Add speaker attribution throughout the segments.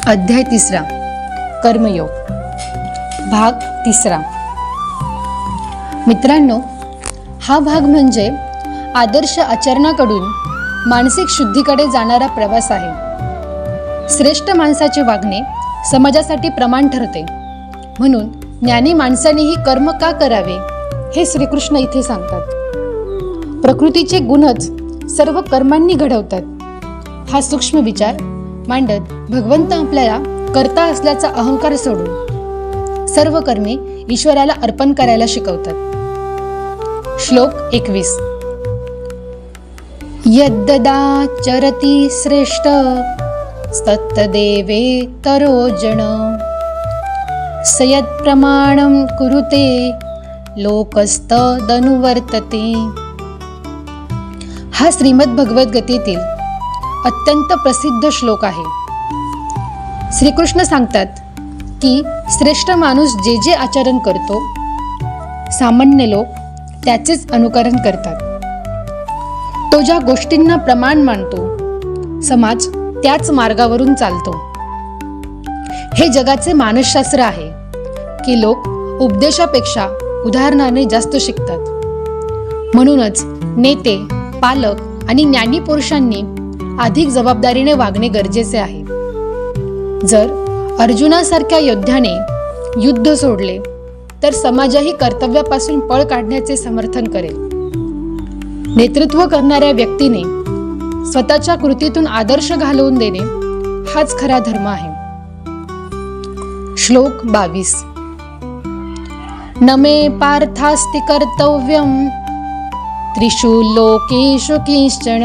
Speaker 1: अध्याय 3 कर्मयोग भाग 3। मित्रांनो, हा भाग म्हणजे आदर्श आचरणाकडून मानसिक शुद्धीकडे जाणारा प्रवास आहे। श्रेष्ठ माणसाचे वागणे समाजासाठी प्रमाण ठरते, म्हणून ज्ञानी माणसानेही कर्म का करावे हे श्रीकृष्ण इथे सांगतात। प्रकृतीचे गुणच सर्व कर्मांनी घडवतात हा सूक्ष्म विचार मांडत भगवंत आपल्याला कर्ता असल्याचा अहंकार सोडून सर्व कर्मे ईश्वराला अर्पण करायला शिकवतात। श्लोक 21। यद्ददाचरति श्रेष्ठ तत्तदेवे तरोजन स यत्प्रमाणं कुरुते लोकस्तदनुवर्तते। हा श्रीमद भगवद्गीतेतील अत्यंत प्रसिद्ध श्लोक आहे। श्रीकृष्ण सांगतात की श्रेष्ठ माणूस जे जे आचरण करतो, सामान्य लोक त्याचेच अनुकरण करतात। तो ज्या गोष्टींना प्रमाण मानतो, समाज त्याच मार्गावरून चालतो। हे जगाचे मानसशास्त्र आहे की लोक उपदेशापेक्षा उदाहरणाने जास्त शिकतात। म्हणूनच नेते, पालक आणि ज्ञानी पुरुषांनी अधिक जबाबदारीने वागणे गरजेचे आहे। जर अर्जुनासारख्या योद्ध्याने युद्ध सोडले तर समाजही कर्तव्यापासून पळ काढण्याचे समर्थन करेल। नेतृत्व करणाऱ्या व्यक्तीने स्वतःच्या कृतीतून आदर्श घालवून देणे हाच खरा धर्म आहे। श्लोक 22। न मे पार्थास्ति कर्तव्यं त्रिषु लोकेषु किंचन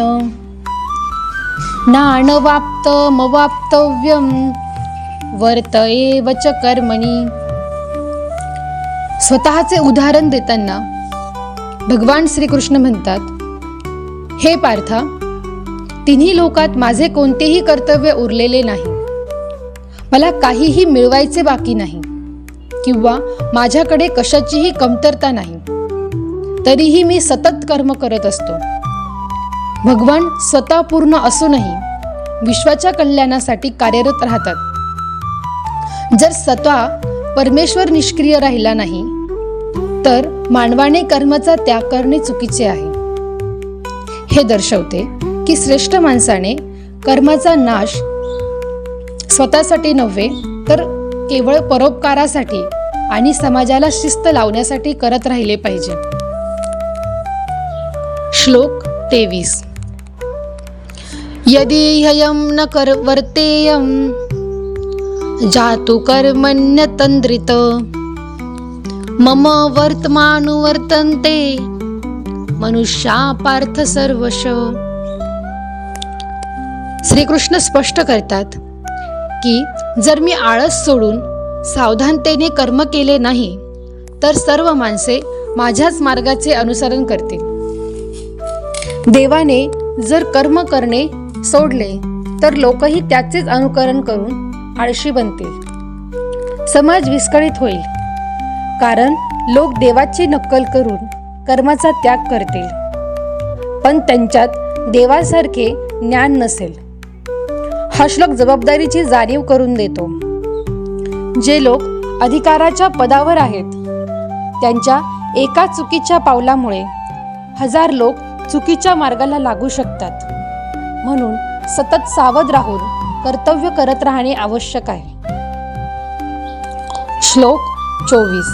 Speaker 1: नानवाप्तमवाप्तव्यं वर्त एव च कर्मणि। स्वतःचे उदाहरण देताना भगवान श्रीकृष्ण म्हणतात, हे पार्था, तिन्ही लोकात माझे कोणतेही कर्तव्य उरलेले नाही। मला काहीही मिळवायचे बाकी नाही किंवा माझ्याकडे कशाचीही कमतरता नाही, तरीही मी सतत कर्म करत असतो। भगवान स्वतः पूर्ण असूनही विश्वाच्या कल्याणासाठी कार्यरत राहतात। जर स्वतः परमेश्वर निष्क्रिय राहिला नाही तर मानवाने कर्माचा त्याग करणे चुकीचे आहे। हे दर्शवते की श्रेष्ठ माणसाने कर्माचा नाश स्वतःसाठी नव्हे तर केवळ परोपकारासाठी आणि समाजाला शिस्त लावण्यासाठी करत राहिले पाहिजे। श्लोक 23। यदि ह्ययं न वर्तेयं जातु कर्मण्यतन्द्रित मम वर्तमानुवर्तन्ते मनुष्या पार्थ सर्वश। श्रीकृष्ण स्पष्ट करतात की जर मी आळस सोडून सावधानतेने कर्म केले नाही तर सर्व माणसे माझ्याच मार्गाचे अनुसरण करतील। देवाने जर कर्म करणे सोडले तर लोकही त्याचेच अनुकरण करून आळशी बनतील। समाज विस्कळीत होईल, कारण लोक देवाची नक्कल करून कर्माचा त्याग करतील, पण त्यांच्यात देवासारखे ज्ञान नसेल। हा श्लोक जबाबदारीची जाणीव करून देतो। जे लोक अधिकाराच्या पदावर आहेत त्यांच्या एका चुकीच्या पावलामुळे हजार लोक चुकीच्या मार्गाला लागू शकतात। म्हणून सतत सावध राहून कर्तव्य करत राहणे आवश्यक आहे। श्लोक 24।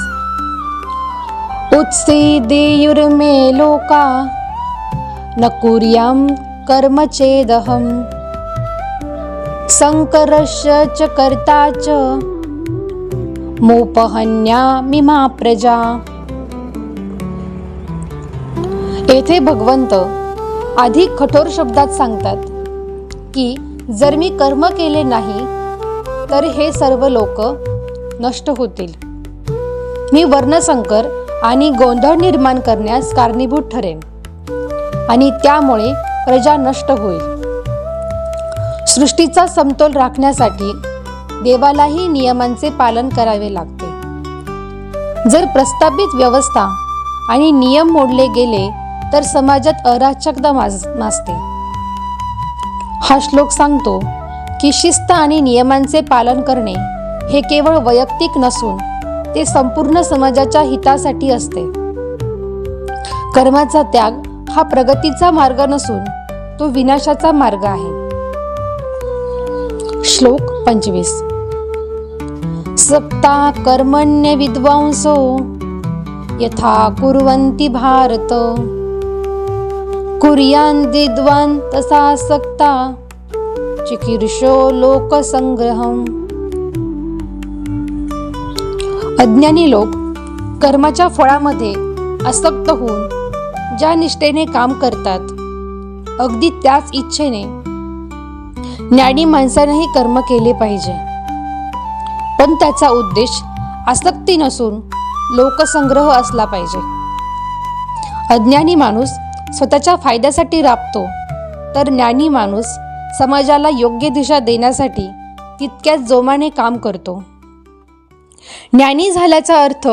Speaker 1: उत्सीदेयुर्मे लोका न कुर्यां कर्म चेदहं संकरस्य च कर्ता च मोपहन्यामि मा प्रजा। येथे भगवंत अधिक कठोर शब्दात सांगतात की जर मी कर्म केले नाही तर हे सर्व लोक नष्ट होतील। मी वर्णसंकर आणि गोंधळ निर्माण करण्यास कारणीभूत ठरेन आणि त्यामुळे प्रजा नष्ट होईल। सृष्टीचा समतोल राखण्यासाठी देवालाही नियमांचे पालन करावे लागते। जर प्रस्थापित व्यवस्था आणि नियम मोडले गेले तर समाजात अराजकता माजते। हा श्लोक सांगतो की शिस्त आणि नियमांचे पालन करणे हे केवळ वैयक्तिक नसून ते संपूर्ण समाजाच्या हितासाठी असते. कर्माचा त्याग हा प्रगतीचा मार्ग नसून तो विनाशाचा मार्ग आहे. श्लोक 25. सक्ता कर्मण्य विद्वांसो यथा कुर्वन्ति भारत कुर्यान् विद्वान् तथा सक्ता चिकीर्षो लोकसंग्रहम्. अज्ञानी लोक कर्माच्या फळामध्ये आसक्त होऊन ज्या निष्ठेने काम करतात अगदी त्याच इच्छेने ज्ञानी माणसानेही कर्म केले पाहिजे, पण त्याचा उद्देश आसक्ती नसून लोकसंग्रह असला पाहिजे. अज्ञानी माणूस स्वतःच्या फायद्यासाठी राबतो, तर ज्ञानी माणूस समाजाला योग्य दिशा देण्यासाठी तितक्याच जोमाने काम करतो. ज्ञानी झाल्याचा अर्थ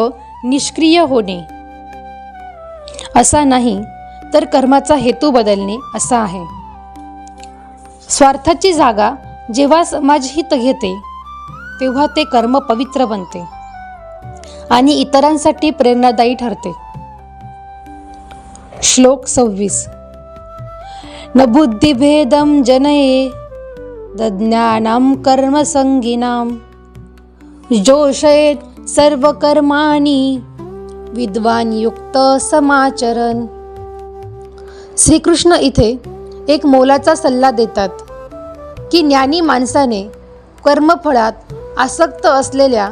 Speaker 1: निष्क्रिय होणे असा नाही, तर कर्माचा हेतू बदलणे असा आहे. स्वार्थाची जागा जेव्हा समाजहित घेते तेव्हा ते कर्म पवित्र बनते आणि इतरांसाठी प्रेरणादायी ठरते. श्लोक 26. न बुद्धिभेदं जनये दज्ञानां कर्मसंगिनां जोषयेत् सर्वकर्माणि विद्वान युक्त समाचरण. श्रीकृष्ण इथे एक मोलाचा सल्ला देतात की ज्ञानी माणसाने कर्मफळात आसक्त असलेल्या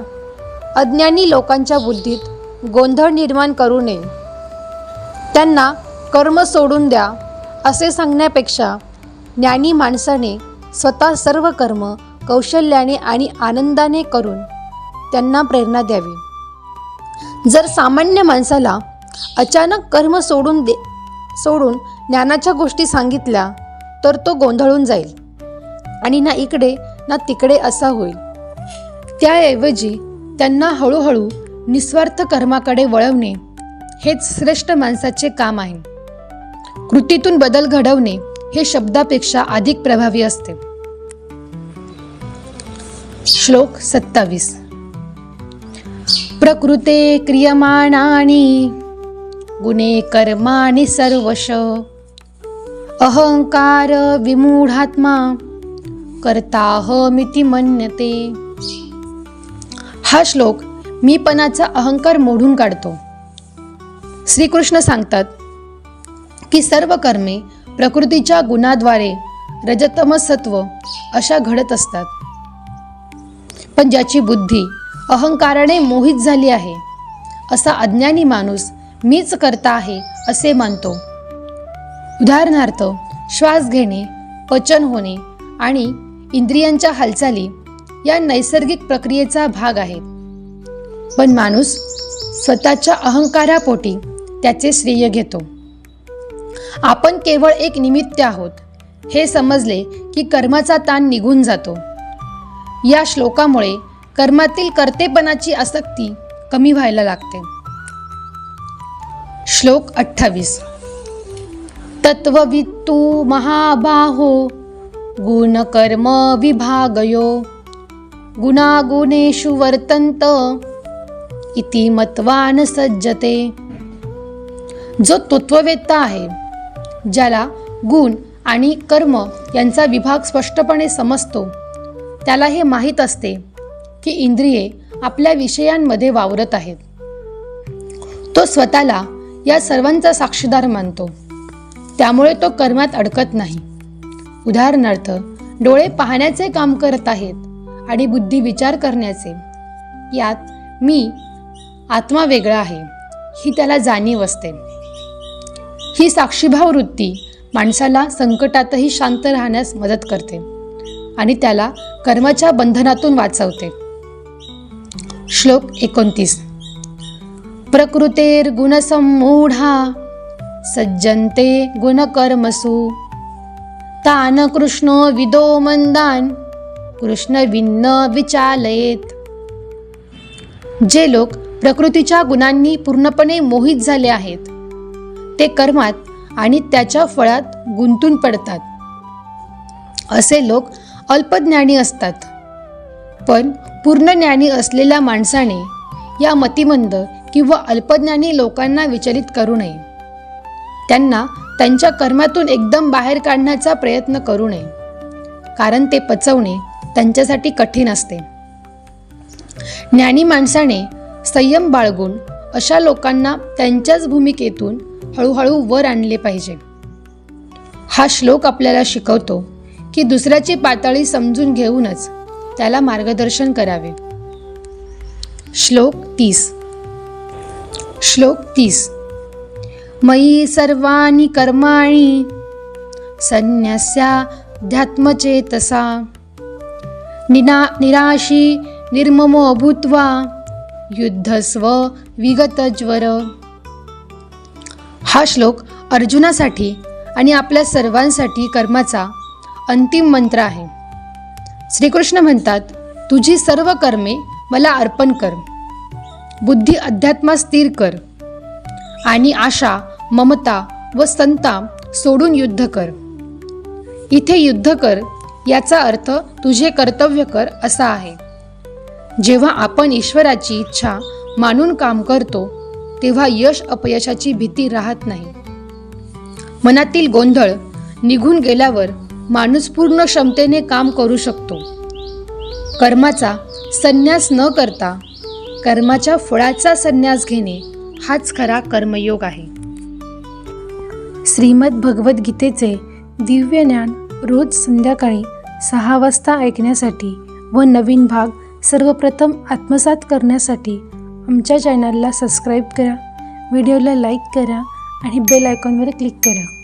Speaker 1: अज्ञानी लोकांच्या बुद्धीत गोंधळ निर्माण करू नये. त्यांना कर्म सोडून द्या असे सांगण्यापेक्षा ज्ञानी माणसाने स्वतः सर्व कर्म कौशल्याने आणि आनंदाने करून त्यांना प्रेरणा द्यावी. जर सामान्य माणसाला अचानक कर्म सोडून ज्ञानाच्या गोष्टी सांगितल्या तर तो गोंधळून जाईल आणि ना इकडे ना तिकडे असा होईल. त्याऐवजी त्यांना हळूहळू निस्वार्थ कर्माकडे वळवणे हेच श्रेष्ठ माणसाचे काम आहे. कृतीतून बदल घडवणे हे शब्दापेक्षा अधिक प्रभावी असते. श्लोक 27. प्रकृते क्रियमाणानि गुणे कर्माणि सर्वश अहंकार विमूढात्मा कर्ताहमिति मन्यते. हा श्लोक मीपणाचा अहंकार मोडून काढतो. श्रीकृष्ण सांगतात की सर्व कर्मे प्रकृतीच्या गुणाद्वारे रजतमसत्व अशा घडत असतात, पण ज्याची बुद्धी अहंकाराने मोहित झाली आहे असा अज्ञानी माणूस मीच करता आहे असे मानतो. उदाहरणार्थ श्वास घेणे, पचन होणे आणि इंद्रियांच्या हालचाली या नैसर्गिक प्रक्रियेचा भाग आहेत, पण माणूस स्वतःच्या अहंकारापोटी त्याचे श्रेय घेतो. आपण केवळ एक निमित्त आहोत हे समजले की कर्माचा ताण निघून जातो. या श्लोकामुळे कर्मातील कर्तेपणाची आसक्ती कमी व्हायला लागते. श्लोक 28. तत्ववित्तु महाबाहो गुणकर्म विभागयो गुणागुणेषु वर्तन्त इति मत्वा न सज्जते. जो तत्ववेत्ता आहे, ज्याला गुण आणि कर्म यांचा विभाग स्पष्टपणे समजतो, त्याला हे माहीत असते की इंद्रिये आपल्या विषयांमध्ये वावरत आहेत. तो स्वतःला या सर्वांचा साक्षीदार मानतो, त्यामुळे तो कर्मात अडकत नाही. उदाहरणार्थ डोळे पाहण्याचे काम करत आहेत आणि बुद्धी विचार करण्याचे. यात मी आत्मा वेगळा आहे ही त्याला जाणीव असते. ही साक्षीभाव वृत्ती माणसाला संकटातही शांत राहण्यास मदत करते आणि त्याला कर्माच्या बंधनातून वाचवते. श्लोक 29. प्रकृतेर गुणसम्मूढा सज्जन्ते गुणकर्मसु तान कृष्णो विदो मंदान कृष्ण विन्न विचालयेत. जे लोक प्रकृतीच्या गुणांनी पूर्णपणे मोहित झाले आहेत, ते कर्मात आणि त्याच्या फळात गुंतून पडतात. असे लोक अल्पज्ञानी असतात, पण पूर्ण ज्ञानी असलेल्या माणसाने या मतिमंद किंवा अल्पज्ञानी लोकांना विचलित करू नये. त्यांना त्यांच्या कर्मातून एकदम बाहेर काढण्याचा प्रयत्न करू नये, कारण ते पचवणे त्यांच्यासाठी कठीण असते. ज्ञानी माणसाने संयम बाळगून अशा लोकांना त्यांच्याच भूमिकेतून हळूहळू वर आणले पाहिजे. हा श्लोक आपल्याला शिकवतो की दुसऱ्याची पातळी समजून घेऊनच त्याला मार्गदर्शन करावे. श्लोक 30. मयि सर्वाणि कर्माणि संन्यस्याध्यात्मचेतसा निराशी निर्ममो भूत्वा युद्धस्व विगतज्वर. हा श्लोक अर्जुनासाठी आणि आपल्या सर्वांसाठी कर्माचा अंतिम मंत्र आहे. श्रीकृष्ण म्हणतात, तुझी सर्व कर्मे मला अर्पण कर, बुद्धी अध्यात्मात स्थिर कर आणि आशा, ममता व संताप सोडून युद्ध कर. इथे युद्ध कर याचा अर्थ तुझे कर्तव्य कर असा आहे. जेव्हा आपण ईश्वराची इच्छा मानून काम करतो तेव्हा यश अपयशाची भीती राहत नाही. मनातील गोंधळ निघून गेल्यावर माणूस पूर्ण क्षमतेने काम करू शकतो. कर्माचा संन्यास न करता कर्माच्या फळाचा संन्यास घेणे हाच खरा कर्मयोग आहे. श्रीमद भगवद्गीतेचे दिव्य ज्ञान रोज संध्याकाळी 6 वाजता ऐकण्यासाठी व नवीन भाग सर्वप्रथम आत्मसात करण्यासाठी आमच्या चॅनलला सबस्क्राईब करा, व्हिडिओला लाईक करा आणि बेल आयकॉनवर क्लिक करा.